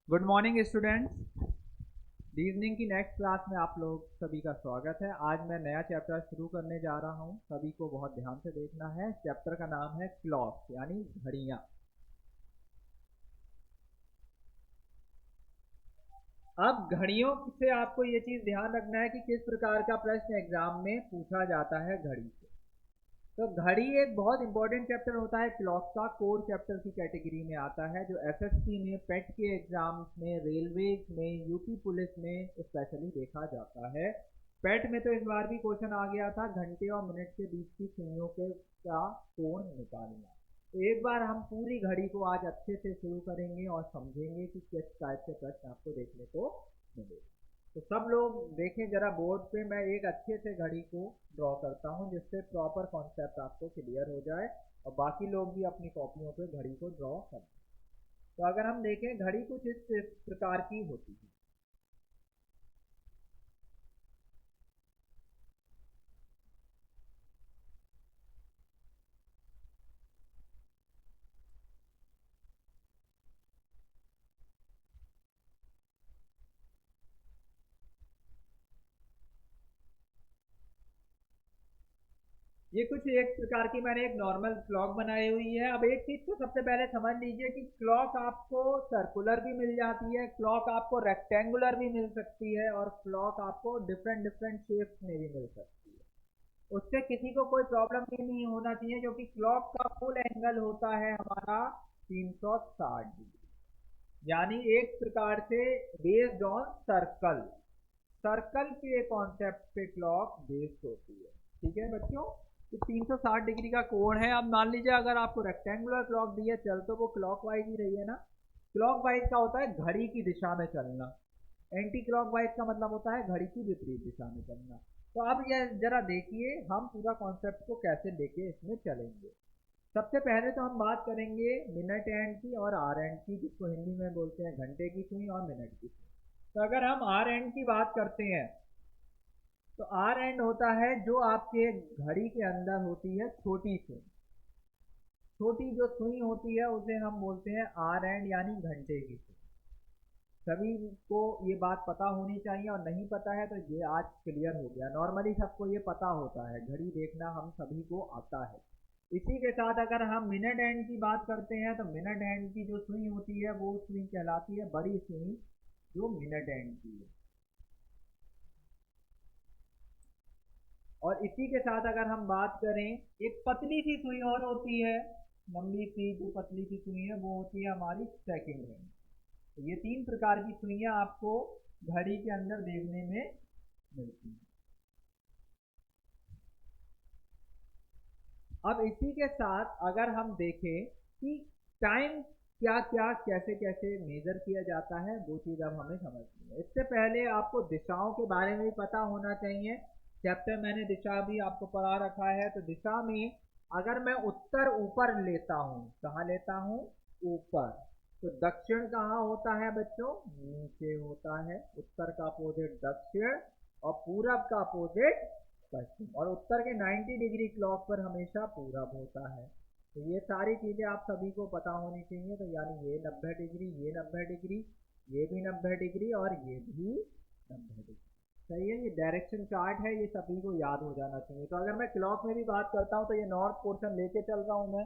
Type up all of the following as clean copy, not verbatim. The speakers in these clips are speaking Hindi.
Good morning students. रीजनिंग की नेक्स्ट क्लास में आप लोग सभी का स्वागत है। आज मैं नया चैप्टर शुरू करने जा रहा हूं। सभी को बहुत ध्यान से देखना है। चैप्टर का नाम है क्लॉक यानी घड़ियां। अब घड़ियों से आपको ये चीज़ ध्यान रखना है कि किस प्रकार का प्रश्न एग्जाम में पूछा जाता है घड़ी से। तो घड़ी एक बहुत इंपॉर्टेंट चैप्टर होता है, क्लॉक का कोर चैप्टर की कैटेगरी में आता है, जो एसएससी में, पेट के एग्जाम्स में, रेलवे में, यूपी पुलिस में स्पेशली देखा जाता है। पेट में तो इस बार भी क्वेश्चन आ गया था, घंटे और मिनट के बीच की सुइयों के का कोण निकालना। तो एक बार हम पूरी घड़ी को आज अच्छे से शुरू करेंगे और समझेंगे कि किस टाइप के प्रश्न आपको देखने को मिलेगा। तो सब लोग देखें जरा बोर्ड पे, मैं एक अच्छे से घड़ी को ड्रॉ करता हूँ जिससे प्रॉपर कॉन्सेप्ट आपको क्लियर हो जाए और बाकी लोग भी अपनी कॉपियों पे घड़ी को ड्रॉ करें। तो अगर हम देखें, घड़ी कुछ इस प्रकार की होती है। ये कुछ एक प्रकार की मैंने एक नॉर्मल क्लॉक बनाई हुई है। अब एक चीज तो सबसे पहले समझ लीजिए कि क्लॉक आपको सर्कुलर भी मिल जाती है, क्लॉक आपको रेक्टेंगुलर भी मिल सकती है और क्लॉक आपको डिफरेंट डिफरेंट शेप्स में भी मिल सकती है। उससे किसी को कोई प्रॉब्लम भी नहीं होना चाहिए, क्योंकि क्लॉक का फुल एंगल होता है हमारा 360 डिग्री, यानी एक प्रकार से बेस्ड ऑन सर्कल। सर्कल के कॉन्सेप्ट पे क्लॉक बेस्ड होती है। ठीक है बच्चों, तो 360 डिग्री का कोण है। अब मान लीजिए अगर आपको रेक्टेंगुलर क्लॉक दी है, चल तो वो क्लॉक वाइज ही रही है ना। क्लॉक वाइज का होता है घड़ी की दिशा में चलना, एंटी क्लॉक वाइज का मतलब होता है घड़ी की विपरीत दिशा में चलना। तो अब ये जरा देखिए हम पूरा कॉन्सेप्ट को कैसे लेके इसमें चलेंगे। सबसे पहले तो हम बात करेंगे मिनट एंड की और आर एंड की, जिसको हिंदी में बोलते हैं घंटे की सुई और मिनट की सुई। तो अगर हम आर एंड की बात करते हैं, तो आर एंड होता है जो आपके घड़ी के अंदर होती है छोटी सुई। छोटी जो सुई होती है उसे हम बोलते हैं आर एंड यानी घंटे की सुई। सभी को ये बात पता होनी चाहिए, और नहीं पता है तो ये आज क्लियर हो गया। नॉर्मली सबको ये पता होता है, घड़ी देखना हम सभी को आता है। इसी के साथ अगर हम मिनट एंड की बात करते हैं, तो मिनट एंड की जो सुई होती है वो सुई कहलाती है बड़ी सुई, जो मिनट एंड की है। और इसी के साथ अगर हम बात करें, एक पतली सी सुई और होती है, लंबी सी जो पतली सी सुई है वो होती है हमारी सेकंड हैंड। तो ये तीन प्रकार की सुइयां आपको घड़ी के अंदर देखने में मिलती हैं। अब इसी के साथ अगर हम देखें कि टाइम क्या क्या कैसे कैसे मेजर किया जाता है, वो चीज़ अब हमें समझनी है। इससे पहले आपको दिशाओं के बारे में भी पता होना चाहिए। चैप्टर मैंने दिशा भी आपको पढ़ा रखा है। तो दिशा में अगर मैं उत्तर ऊपर लेता हूँ, कहाँ लेता हूँ? ऊपर। तो दक्षिण कहाँ होता है बच्चों? नीचे होता है। उत्तर का अपोजिट दक्षिण और पूरब का अपोजिट पश्चिम। और उत्तर के 90 डिग्री क्लॉक पर हमेशा पूरब होता है। तो ये सारी चीज़ें आप सभी को पता होनी चाहिए। तो यानी ये 90 डिग्री, ये 90 डिग्री, ये भी 90 डिग्री और ये भी 90 डिग्री। सही है, ये डायरेक्शन चार्ट है, ये सभी को याद हो जाना चाहिए। तो अगर मैं क्लॉक में भी बात करता हूँ, तो ये नॉर्थ पोर्शन लेके चल रहा हूँ मैं,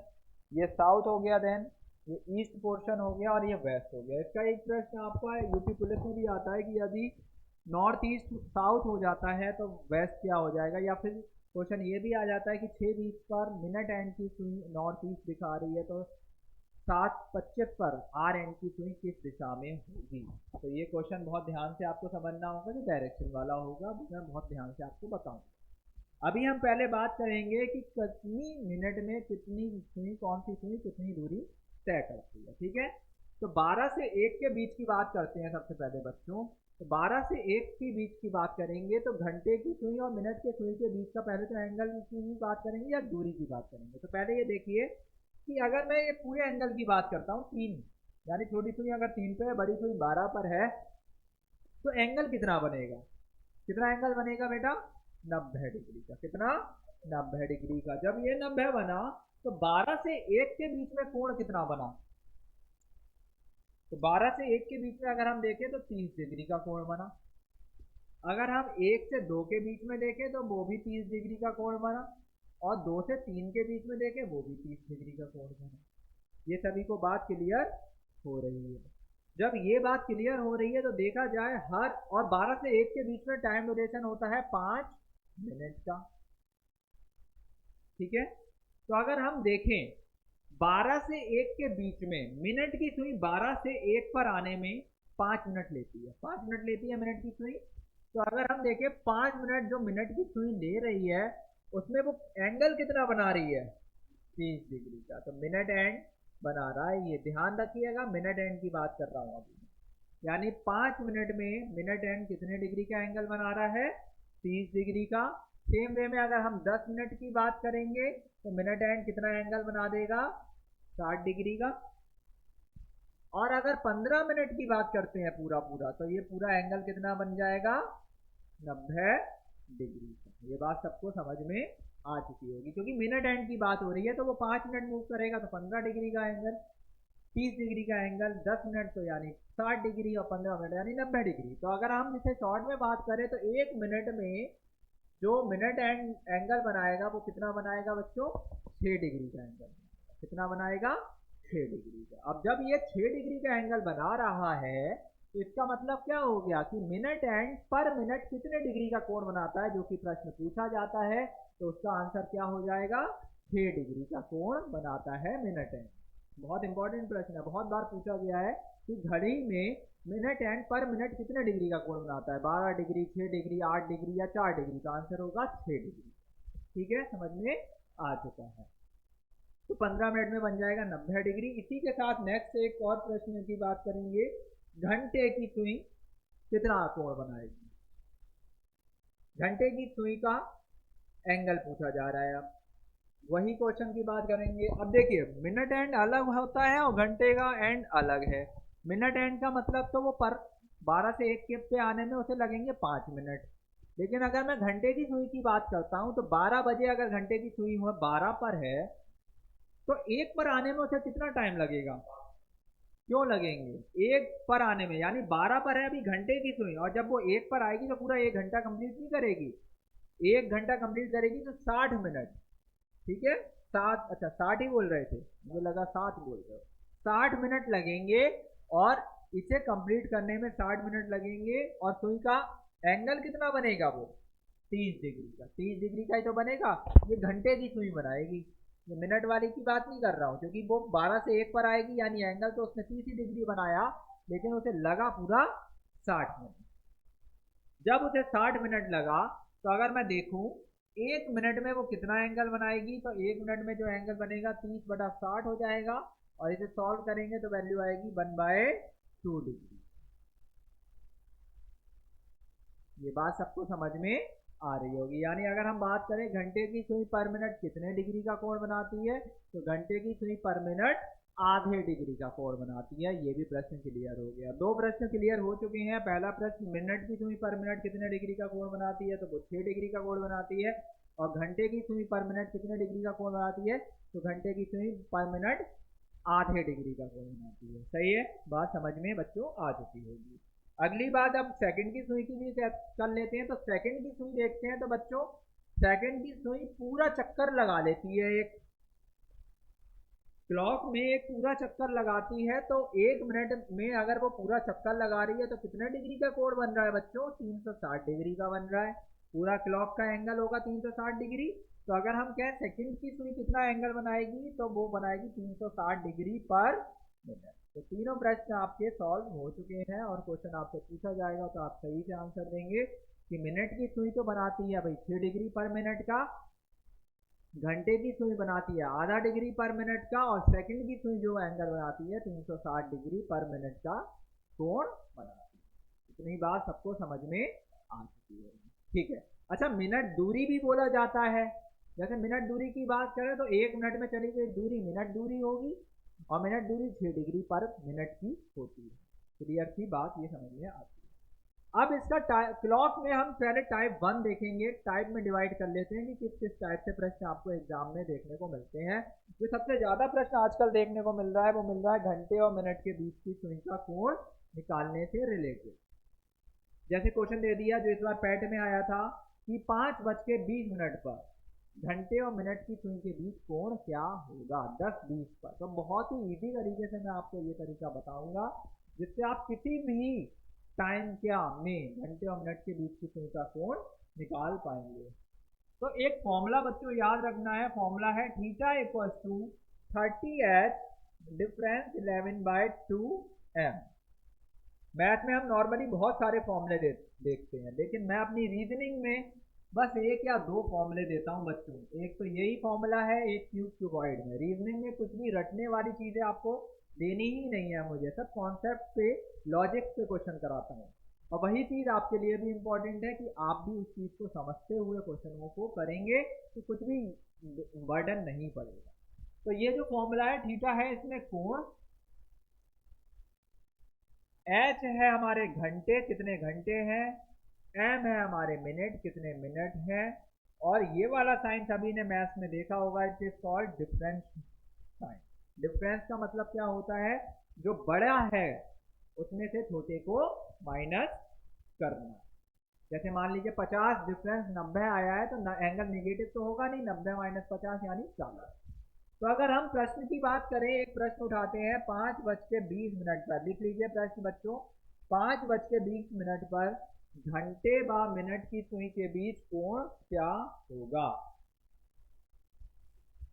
ये साउथ हो गया, देन ये ईस्ट पोर्शन हो गया और ये वेस्ट हो गया। इसका एक प्रश्न आपका यूपी पुलिस में भी आता है कि यदि नॉर्थ ईस्ट साउथ हो जाता है तो वेस्ट क्या हो जाएगा। या फिर क्वेश्चन ये भी आ जाता है कि 6:20 पर मिनट एंड की सुई नॉर्थ ईस्ट दिखा रही है, तो 7:25 पर आर एंड की सुई किस दिशा में होगी। तो ये क्वेश्चन बहुत ध्यान से आपको समझना होगा, जो डायरेक्शन वाला होगा वो मैं बहुत ध्यान से आपको बताऊंगा। अभी हम पहले बात करेंगे कि कितनी मिनट में कितनी सुई, कौन सी सुई कितनी दूरी तय करती है। ठीक है, तो 12 से 1 के बीच की बात करते हैं सबसे पहले बच्चों। तो 12 से 1 के बीच की बात करेंगे, तो घंटे की सुई और मिनट के सुई के बीच का पहले तो एंगल की बात करेंगे या दूरी की बात करेंगे। तो पहले ये देखिए कि अगर मैं ये पूरे एंगल की बात करता हूँ 3, यानी छोटी सुई अगर 3 पे है, बड़ी सुई 12 पर है, तो एंगल कितना बनेगा? कितना एंगल बनेगा बेटा? 90 डिग्री का। कितना? 90 डिग्री का। जब ये 90 बना, तो 12 से 1 के बीच में कोण कितना बना? तो 12 से 1 के बीच में अगर हम देखें तो 30 डिग्री का कोण बना। अगर हम 1 से 2 के बीच में देखें तो वो भी 30 डिग्री का कोण बना, और 2 से 3 के बीच में देखें वो भी 30 डिग्री का कोण बना। ये सभी को बात क्लियर हो रही है? जब ये बात क्लियर हो रही है तो देखा जाए हर, और 12 से 1 के बीच में टाइम ड्यूरेशन होता है 5 मिनट का। ठीक है, तो अगर हम देखें 12 से 1 के बीच में मिनट की सुई 12 से 1 पर आने में 5 मिनट लेती है, 5 मिनट लेती है मिनट की सुई। तो अगर हम देखें 5 मिनट जो मिनट की सुई ले रही है उसमें वो एंगल कितना बना रही है? 30 डिग्री का। तो मिनट एंड बना रहा है, ये ध्यान रखिएगा, मिनट एंड की बात कर रहा हूं अभी। यानी 5 मिनट में मिनट एंड कितने डिग्री का एंगल बना रहा है? 30 डिग्री का। सेम वे में अगर हम 10 मिनट की बात करेंगे तो मिनट एंड कितना एंगल बना देगा? 60 डिग्री का। और अगर 15 मिनट की बात करते हैं पूरा पूरा, तो ये पूरा एंगल कितना बन जाएगा? 90 डिग्री का। ये बात सबको समझ में आ चुकी होगी, क्योंकि मिनट एंड की बात हो रही है तो वो 5 मिनट मूव करेगा तो 15 डिग्री का एंगल, 30 डिग्री का एंगल, 10 मिनट तो यानी 60 डिग्री, और 15 मिनट यानी 90 डिग्री। तो अगर हम इसे शॉर्ट में बात करें तो 1 मिनट में जो मिनट एंड एंगल बनाएगा वो कितना बनाएगा बच्चों? 6 डिग्री का एंगल। कितना बनाएगा? 6 डिग्री का। अब जब ये 6 डिग्री का एंगल बना रहा है तो इसका मतलब क्या हो गया कि मिनट एंड पर मिनट कितने डिग्री का कोण बनाता है, जो कि प्रश्न पूछा जाता है। तो उसका आंसर क्या हो जाएगा? 6 डिग्री का कोण बनाता है मिनट एंड। बहुत इंपॉर्टेंट प्रश्न है, बहुत बार पूछा गया है कि घड़ी में मिनट एंड पर मिनट कितने डिग्री का कोण बनाता है? 12 डिग्री, 6 डिग्री, 8 डिग्री या 4 डिग्री? का आंसर होगा 6 डिग्री। ठीक है, समझ में आ चुका है। तो 15 मिनट में बन जाएगा 90 डिग्री। इसी के साथ नेक्स्ट एक और प्रश्न की बात करेंगे, घंटे की सुई कितना कोण बनाएगी? घंटे की सुई का एंगल पूछा जा रहा है। अब वही क्वेश्चन की बात करेंगे। अब देखिए मिनट एंड अलग होता है और घंटे का एंड अलग है। मिनट एंड का मतलब तो वो पर 12 से 1 के पे आने में उसे लगेंगे 5 मिनट। लेकिन अगर मैं घंटे की सुई की बात करता हूं तो 12 बजे अगर घंटे की सुई हो 12 पर है तो 1 पर आने में उसे कितना टाइम लगेगा? क्यों लगेंगे? 1 पर आने में, यानी 12 पर है अभी घंटे की सुई, और जब वो 1 पर आएगी तो पूरा 1 घंटा कंप्लीट नहीं करेगी। 1 घंटा कंप्लीट करेगी तो 60 मिनट। ठीक है, 7, अच्छा 60 ही बोल रहे थे, मुझे लगा 7 बोल रहे हो। 60 मिनट लगेंगे, और इसे कंप्लीट करने में 60 मिनट लगेंगे। और सुई का एंगल कितना बनेगा? वो 30 डिग्री का। 30 डिग्री का ही तो बनेगा। ये घंटे की सुई बनाएगी, ये मिनट वाली की बात नहीं कर रहा हूँ, क्योंकि वो 12 से 1 पर आएगी, यानी एंगल तो उसने 30 डिग्री बनाया, लेकिन उसे लगा पूरा 60 मिनट। जब उसे 60 मिनट लगा तो अगर मैं देखूं 1 मिनट में वो कितना एंगल बनाएगी, तो 1 मिनट में जो एंगल बनेगा 30/60 हो जाएगा, और इसे सॉल्व करेंगे तो वैल्यू आएगी 1/2 डिग्री। ये बात सबको समझ में आ रही होगी। यानी अगर हम बात करें घंटे की सुई पर मिनट कितने डिग्री का कोण बनाती है, तो घंटे की सुई पर मिनट आधे डिग्री का कोण बनाती है। ये भी प्रश्न क्लियर हो गया। 2 प्रश्न क्लियर हो चुके हैं। पहला प्रश्न मिनट की सुई पर मिनट कितने डिग्री का कोण बनाती है, तो वो 6 डिग्री का कोण बनाती है। और घंटे की सुई पर मिनट कितने डिग्री का कोण बनाती है, तो घंटे की सुई पर मिनट आधे डिग्री का कोण बनाती है। सही है, बात समझ में बच्चों आ चुकी होगी। अगली बात अब सेकंड की सुई की भी कर लेते हैं। तो सेकंड की सुई देखते हैं। तो बच्चों सेकंड की सुई पूरा चक्कर लगा लेती है, एक क्लॉक में एक पूरा चक्कर लगाती है। तो 1 मिनट में अगर वो पूरा चक्कर लगा रही है तो कितने डिग्री का कोण बन रहा है बच्चों? 360 डिग्री का बन रहा है। पूरा क्लॉक का एंगल होगा 360 डिग्री। तो अगर हम कहें सेकंड की सुई कितना एंगल बनाएगी, तो वो बनाएगी 360 डिग्री पर मिनट। तो तीनों प्रश्न आपके सॉल्व हो चुके हैं, और क्वेश्चन आपसे पूछा जाएगा तो आप सही से आंसर देंगे कि मिनट की सुई तो बनाती है भाई 6 डिग्री पर मिनट का, घंटे की सुई बनाती है आधा डिग्री पर मिनट का, और सेकंड की सुई जो एंगल बनाती है 360 डिग्री पर मिनट का कोण बनाती है। इतनी बात सबको समझ में आ चुकी है। ठीक है, अच्छा मिनट दूरी भी बोला जाता है। जैसे मिनट दूरी की बात करें तो 1 मिनट में चली गई दूरी मिनट दूरी होगी, और मिनट दूरी 6 डिग्री पर मिनट की होती है। क्लियर सी बात, ये समझ में आती है। अब इसका क्लॉक में हम पहले टाइप 1 देखेंगे, टाइप में डिवाइड कर लेते हैं कि किस किस टाइप से प्रश्न आपको एग्जाम में देखने को मिलते हैं। जो सबसे ज़्यादा प्रश्न आजकल देखने को मिल रहा है वो मिल रहा है घंटे और मिनट के बीच की सुई का कोण निकालने से रिलेटेड। जैसे क्वेश्चन दे दिया जो इस बार पैट में आया था कि 5:20 पर घंटे और मिनट की सुई के बीच कोण क्या होगा 10:20 पर। तो बहुत ही इजी तरीके से मैं आपको ये तरीका बताऊंगा जिससे आप किसी भी टाइम क्या में घंटे और मिनट के बीच की सुई का कोण निकाल पाएंगे। तो एक फॉर्मूला बच्चों याद रखना है, फॉर्मूला है theta equal to 30h difference 11/2m। Math में हम नॉर्मली बहुत सारे फॉर्मूले देखते हैं, लेकिन मैं अपनी रीजनिंग में बस एक या दो फॉर्मूले देता हूं बच्चों। एक तो यही फॉर्मूला है एक क्यूब क्यूबॉइड में। रीजनिंग में कुछ भी रटने वाली चीज़ें आपको देनी ही नहीं है, मुझे सब कॉन्सेप्ट पे लॉजिक पे क्वेश्चन कराता हूँ। और वही चीज़ आपके लिए भी इम्पोर्टेंट है कि आप भी उस चीज़ को समझते हुए क्वेश्चनों को करेंगे तो कुछ भी बर्डन नहीं पड़ेगा। तो ये जो फॉर्मूला है थीटा है, इसमें कोण, एच है हमारे घंटे कितने घंटे हैं, एम है हमारे मिनट कितने मिनट हैं, और ये वाला साइन सभी ने मैथ्स में देखा होगा, it is called difference sign. Difference का मतलब क्या होता है, जो बड़ा है उसमें से छोटे को माइनस करना। जैसे मान लीजिए 50 डिफरेंस 90 आया है तो एंगल निगेटिव तो होगा नहीं, 90 माइनस 50 यानी 40। तो अगर हम प्रश्न की बात करें, एक प्रश्न उठाते हैं 5:20 पर। लिख लीजिए प्रश्न बच्चों, 5:20 पर घंटे व मिनट की सुई के बीच कोण क्या होगा।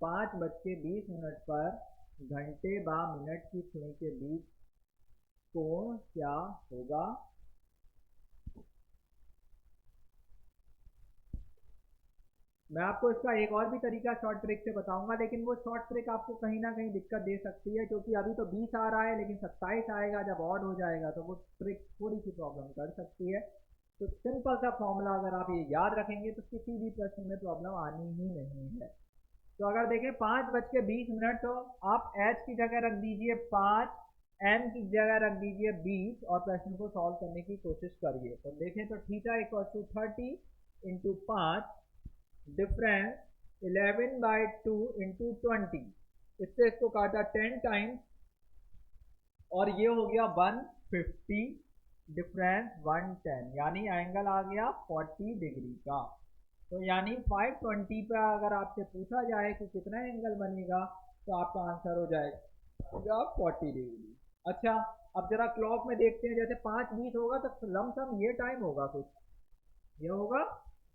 5:20 पर घंटे व मिनट की सुई के बीच कोण क्या होगा। मैं आपको इसका एक और भी तरीका शॉर्ट ट्रिक से बताऊंगा, लेकिन वो शॉर्ट ट्रिक आपको कहीं ना कहीं दिक्कत दे सकती है, क्योंकि अभी तो 20 आ रहा है लेकिन 27 आएगा, जब ऑड हो जाएगा तो वो ट्रिक थोड़ी सी प्रॉब्लम कर सकती है। तो सिंपल सा फॉर्मूला अगर आप ये याद रखेंगे तो किसी भी प्रश्न में प्रॉब्लम आनी ही नहीं है। तो अगर देखें 5:20 तो आप एच की जगह रख दीजिए 5, एन की जगह रख दीजिए 20 और प्रश्न को सॉल्व करने की कोशिश करिए। तो देखें तो theta equal to 30 into 5 difference 11/2 into 20, इससे इसको काटा 10 टाइम्स और ये हो गया 150 डिफरेंस 110, यानी एंगल आ गया 40 डिग्री का। तो यानी 520 पे अगर आपसे पूछा जाए कि कितना एंगल बनेगा तो आपका आंसर हो जाएगा 40 डिग्री। अच्छा, अब जरा क्लॉक में देखते हैं, जैसे 5:20 होगा तो लमसम ये टाइम होगा कुछ, ये होगा,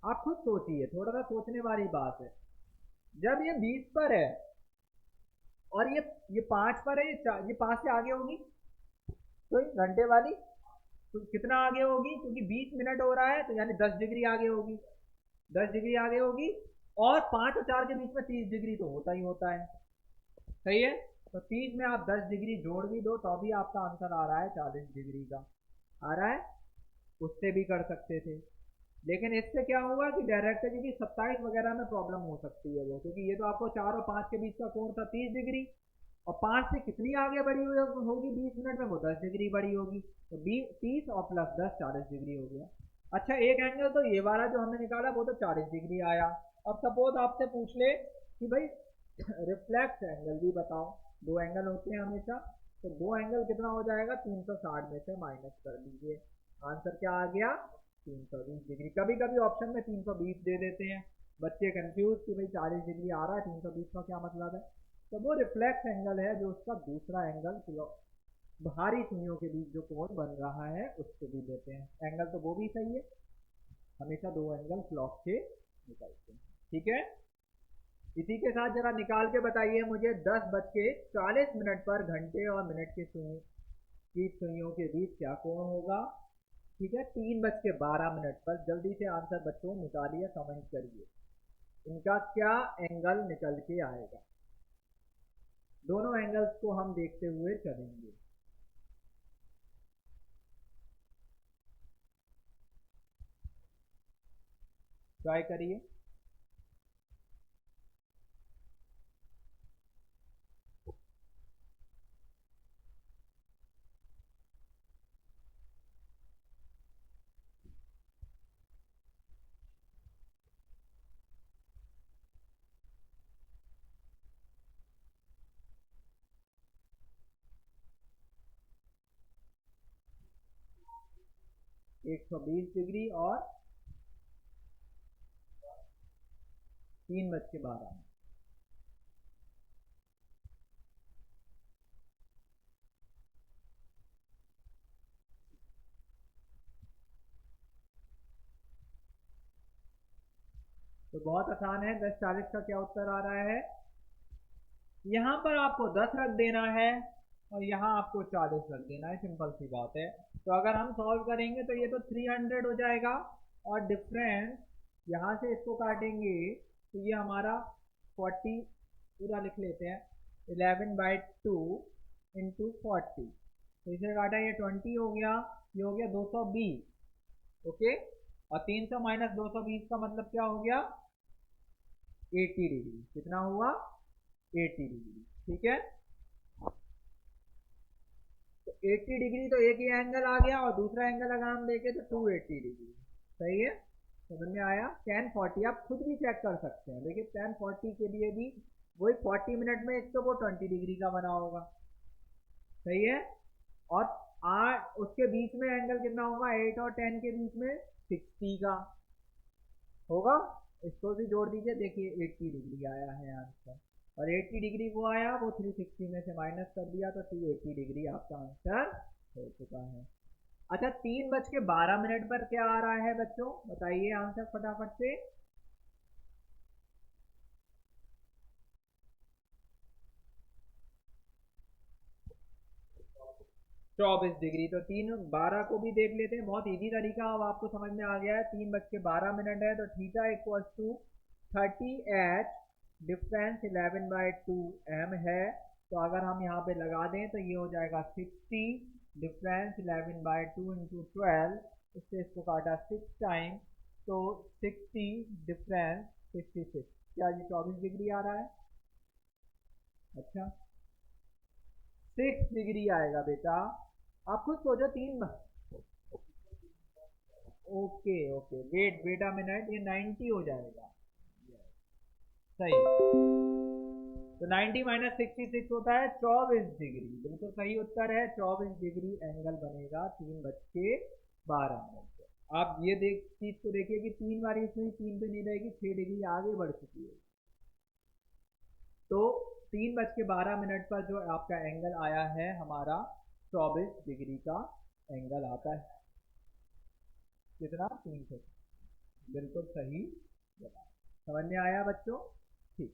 आप खुद सोचिए, थोड़ा सा सोचने वाली बात है। जब ये 20 पर है और ये 5 पर है, ये 5 से आगे होगी तो ये घंटे वाली तो कितना आगे होगी, क्योंकि 20 मिनट हो रहा है तो यानी 10 डिग्री आगे होगी, 10 डिग्री आगे होगी। और 5 और 4 के बीच में 30 डिग्री तो होता ही होता है, सही है। तो 30 में आप 10 डिग्री जोड़ भी दो तो भी आपका आंसर आ रहा है 40 डिग्री का आ रहा है। उससे भी कर सकते थे, लेकिन इससे क्या हुआ कि डायरेक्ट, क्योंकि 27 वगैरह में प्रॉब्लम हो सकती है वो, क्योंकि ये तो आपको 4 और 5 के बीच का कोण था 30 डिग्री, और 5 से कितनी आगे बढ़ी हुई होगी 20 मिनट में, वो 10 डिग्री बढ़ी होगी। तो 30 और प्लस 10 40 डिग्री हो गया। अच्छा, एक एंगल तो ये वाला जो हमने निकाला वो तो 40 डिग्री आया। अब सपोज आपसे पूछ ले कि भाई रिफ्लेक्स एंगल भी बताओ, दो एंगल होते हैं हमेशा, तो दो एंगल कितना हो जाएगा, 360 में से माइनस कर दीजिए, आंसर क्या आ गया 320 डिग्री। कभी कभी ऑप्शन में 320 दे देते हैं बच्चे कंफ्यूज कि भाई 40 डिग्री आ रहा है 320 का क्या मतलब है। तो वो रिफ्लेक्स एंगल है जो उसका दूसरा एंगल बाहरी सुइयों के बीच जो कोण बन रहा है उसको भी देते हैं। एंगल तो वो भी सही है, हमेशा दो एंगल क्लॉक के निकलते हैं, ठीक है। इसी के साथ जरा निकाल के बताइए मुझे 10:40 पर घंटे और मिनट की सुइयों के बीच क्या कोण होगा। ठीक है, 3:12 पर जल्दी से आंसर बच्चों निकालिए, कमेंट करिए इनका क्या एंगल निकल के आएगा। दोनों एंगल्स को हम देखते हुए चलेंगे। ट्राई करिए। 120 डिग्री और 3:12। तो बहुत आसान है, 10:40 का क्या उत्तर आ रहा है? यहाँ पर आपको 10 रख देना है और यहाँ आपको 40 रख देना है, सिंपल सी बात है। तो अगर हम सॉल्व करेंगे तो ये तो 300 हो जाएगा और डिफरेंस यहाँ से इसको काटेंगे तो ये हमारा 40 पूरा लिख लेते हैं, 11/2 इंटू 40, तो इसे काटा ये 20 हो गया, ये हो गया 220। ओके, और 300 माइनस 220 का मतलब क्या हो गया? 80 डिग्री। कितना हुआ? 80 डिग्री। ठीक है, तो 80 डिग्री तो एक ही एंगल आ गया और दूसरा एंगल अगर हम देखें तो 280 डिग्री। सही है, समझ में आया? tan 40 आप खुद भी चेक कर सकते हैं। देखिए tan 40 के लिए भी वही 40 मिनट में एक तो वो 20 डिग्री का बना होगा। सही है, और 8 उसके बीच में एंगल कितना होगा? 8 और 10 के बीच में 60 का होगा। इसको भी जोड़ दीजिए, देखिए 80 डिग्री आया है आंसर, और 80 डिग्री वो आया, वो 360 में से माइनस कर दिया तो 280 डिग्री आपका आंसर हो चुका है। अच्छा, 3:12 पर क्या आ रहा है बच्चों? बताइए आंसर फटाफट से। 24 डिग्री। तो 3:12 को भी देख लेते हैं, बहुत इजी तरीका अब आपको समझ में आ गया है। 3:12 है तो theta equal to 30h, difference 11/2 m है। तो अगर हम यहाँ पे लगा दें तो ये हो जाएगा 60, डिफरेंस 11/2 इंटू 12, इससे इसको काटा 6 टाइम तो 60, डिफरेंस 66। क्या ये 24 डिग्री आ रहा है? अच्छा, 6 डिग्री आएगा बेटा। आप खुद सोचो, okay okay, wait wait a minute, ये 90 हो जाएगा। सही, तो 90 माइनस 66 होता है 24 डिग्री। बिल्कुल सही उत्तर है, 24 डिग्री एंगल बनेगा 3:12 पे। आप ये चीज को देखिए कि 3 बार इसमें 3 पे नहीं रहेगी, 6 डिग्री आगे बढ़ चुकी है। तो 3:12 पर जो आपका एंगल आया है हमारा 24 डिग्री का एंगल आता है। कितना? 300। बिल्कुल सही जवाब। समझ में आया बच्चों? ठीक,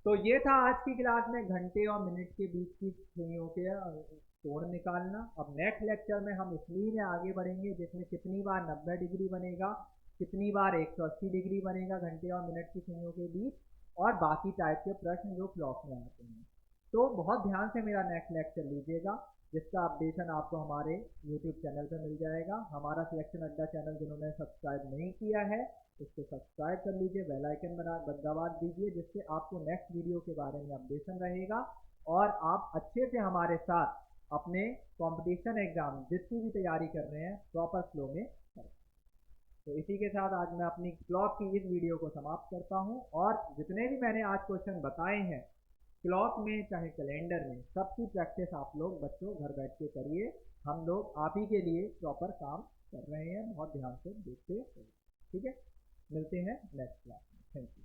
तो ये था आज की क्लास में घंटे और मिनट के बीच की सुइयों के कोण निकालना। अब नेक्स्ट लेक्चर में हम इसलिए में आगे बढ़ेंगे जिसमें कितनी बार 90 डिग्री बनेगा, कितनी बार 180 डिग्री बनेगा घंटे और मिनट की सुइयों के बीच, और बाकी टाइप के प्रश्न जो क्लॉक में आते हैं। तो बहुत ध्यान से मेरा नेक्स्ट लेक्चर लीजिएगा, जिसका अपडेशन आपको हमारे YouTube चैनल पर मिल जाएगा। हमारा सिलेक्शन अड्डा चैनल जिन्होंने सब्सक्राइब नहीं किया है उसको सब्सक्राइब कर लीजिए, बेल आइकन दबा दीजिए, जिससे आपको नेक्स्ट वीडियो के बारे में अपडेशन रहेगा और आप अच्छे से हमारे साथ अपने कंपटीशन एग्जाम जिसकी भी तैयारी कर रहे हैं प्रॉपर फ्लो में करें। तो इसी के साथ आज मैं अपनी क्लॉक की इस वीडियो को समाप्त करता हूं, और जितने भी मैंने आज क्वेश्चन बताए हैं क्लॉक में चाहे कैलेंडर में, सबकी प्रैक्टिस आप लोग बच्चों घर बैठ के करिए। हम लोग आप ही के लिए प्रॉपर काम कर रहे हैं, बहुत ध्यान से देखते रहिए। ठीक है, मिलते हैं नेक्स्ट क्लास में। Thank you.